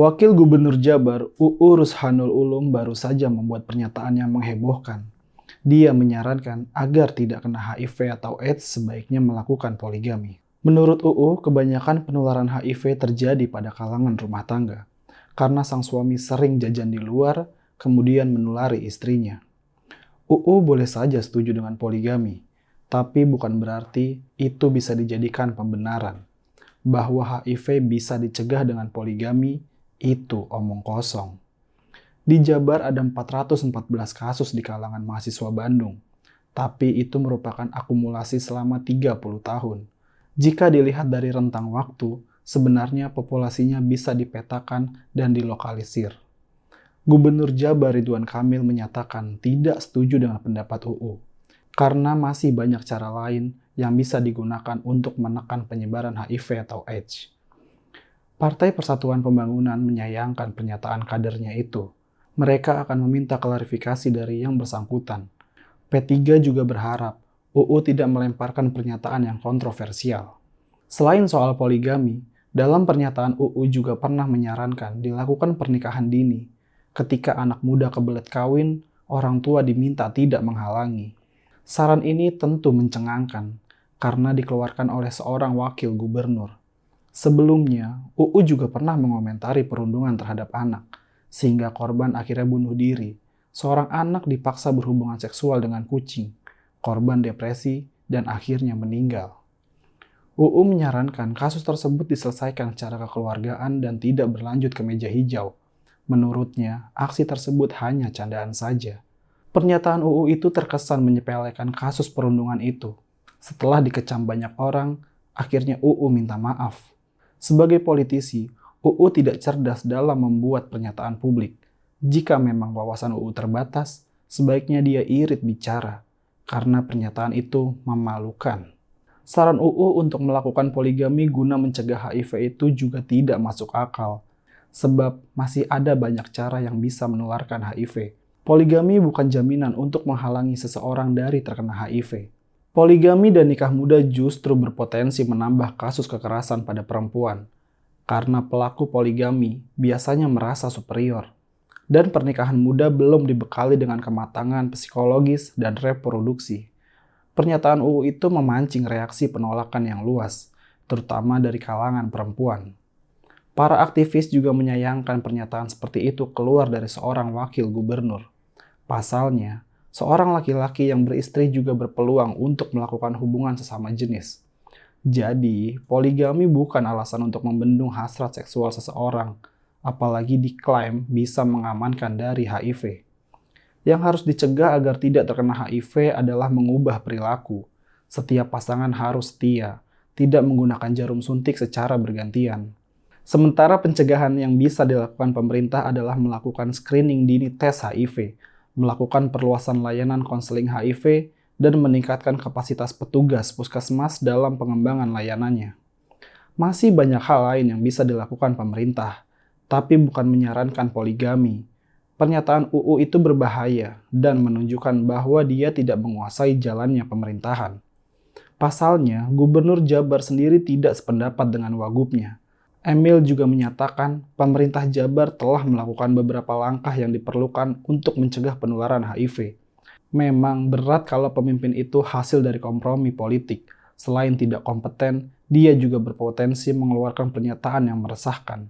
Wakil Gubernur Jabar, UU Ruzhanul Ulum baru saja membuat pernyataan yang menghebohkan. Dia menyarankan agar tidak kena HIV atau AIDS sebaiknya melakukan poligami. Menurut UU, kebanyakan penularan HIV terjadi pada kalangan rumah tangga, karena sang suami sering jajan di luar, kemudian menulari istrinya. UU boleh saja setuju dengan poligami, tapi bukan berarti itu bisa dijadikan pembenaran. Bahwa HIV bisa dicegah dengan poligami, itu omong kosong. Di Jabar ada 414 kasus di kalangan mahasiswa Bandung, tapi itu merupakan akumulasi selama 30 tahun. Jika dilihat dari rentang waktu, sebenarnya populasinya bisa dipetakan dan dilokalisir. Gubernur Jabar Ridwan Kamil menyatakan tidak setuju dengan pendapat UU, karena masih banyak cara lain yang bisa digunakan untuk menekan penyebaran HIV atau AIDS. Partai Persatuan Pembangunan menyayangkan pernyataan kadernya itu. Mereka akan meminta klarifikasi dari yang bersangkutan. P3 juga berharap UU tidak melemparkan pernyataan yang kontroversial. Selain soal poligami, dalam pernyataan UU juga pernah menyarankan dilakukan pernikahan dini. Ketika anak muda kebelet kawin, orang tua diminta tidak menghalangi. Saran ini tentu mencengangkan, karena dikeluarkan oleh seorang wakil gubernur. Sebelumnya, UU juga pernah mengomentari perundungan terhadap anak, sehingga korban akhirnya bunuh diri. Seorang anak dipaksa berhubungan seksual dengan kucing, korban depresi, dan akhirnya meninggal. UU menyarankan kasus tersebut diselesaikan secara kekeluargaan dan tidak berlanjut ke meja hijau. Menurutnya, aksi tersebut hanya candaan saja. Pernyataan UU itu terkesan menyepelekan kasus perundungan itu. Setelah dikecam banyak orang, akhirnya UU minta maaf. Sebagai politisi, UU tidak cerdas dalam membuat pernyataan publik. Jika memang wawasan UU terbatas, sebaiknya dia irit bicara, karena pernyataan itu memalukan. Saran UU untuk melakukan poligami guna mencegah HIV itu juga tidak masuk akal, sebab masih ada banyak cara yang bisa menularkan HIV. Poligami bukan jaminan untuk menghalangi seseorang dari terkena HIV. Poligami dan nikah muda justru berpotensi menambah kasus kekerasan pada perempuan, karena pelaku poligami biasanya merasa superior, dan pernikahan muda belum dibekali dengan kematangan psikologis dan reproduksi. Pernyataan UU itu memancing reaksi penolakan yang luas, terutama dari kalangan perempuan. Para aktivis juga menyayangkan pernyataan seperti itu keluar dari seorang wakil gubernur. Pasalnya, seorang laki-laki yang beristri juga berpeluang untuk melakukan hubungan sesama jenis. Jadi, poligami bukan alasan untuk membendung hasrat seksual seseorang, apalagi diklaim bisa mengamankan dari HIV. Yang harus dicegah agar tidak terkena HIV adalah mengubah perilaku. Setiap pasangan harus setia, tidak menggunakan jarum suntik secara bergantian. Sementara pencegahan yang bisa dilakukan pemerintah adalah melakukan screening dini tes HIV, melakukan perluasan layanan konseling HIV, dan meningkatkan kapasitas petugas puskesmas dalam pengembangan layanannya. Masih banyak hal lain yang bisa dilakukan pemerintah, tapi bukan menyarankan poligami. Pernyataan UU itu berbahaya dan menunjukkan bahwa dia tidak menguasai jalannya pemerintahan. Pasalnya, Gubernur Jabar sendiri tidak sependapat dengan wagubnya. Emil juga menyatakan pemerintah Jabar telah melakukan beberapa langkah yang diperlukan untuk mencegah penularan HIV. Memang berat kalau pemimpin itu hasil dari kompromi politik. Selain tidak kompeten, dia juga berpotensi mengeluarkan pernyataan yang meresahkan.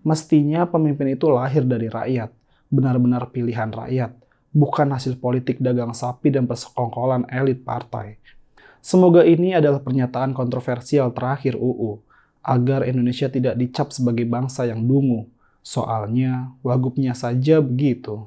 Mestinya pemimpin itu lahir dari rakyat, benar-benar pilihan rakyat, bukan hasil politik dagang sapi dan persekongkolan elit partai. Semoga ini adalah pernyataan kontroversial terakhir UU, agar Indonesia tidak dicap sebagai bangsa yang dungu. Soalnya, wagubnya saja begitu.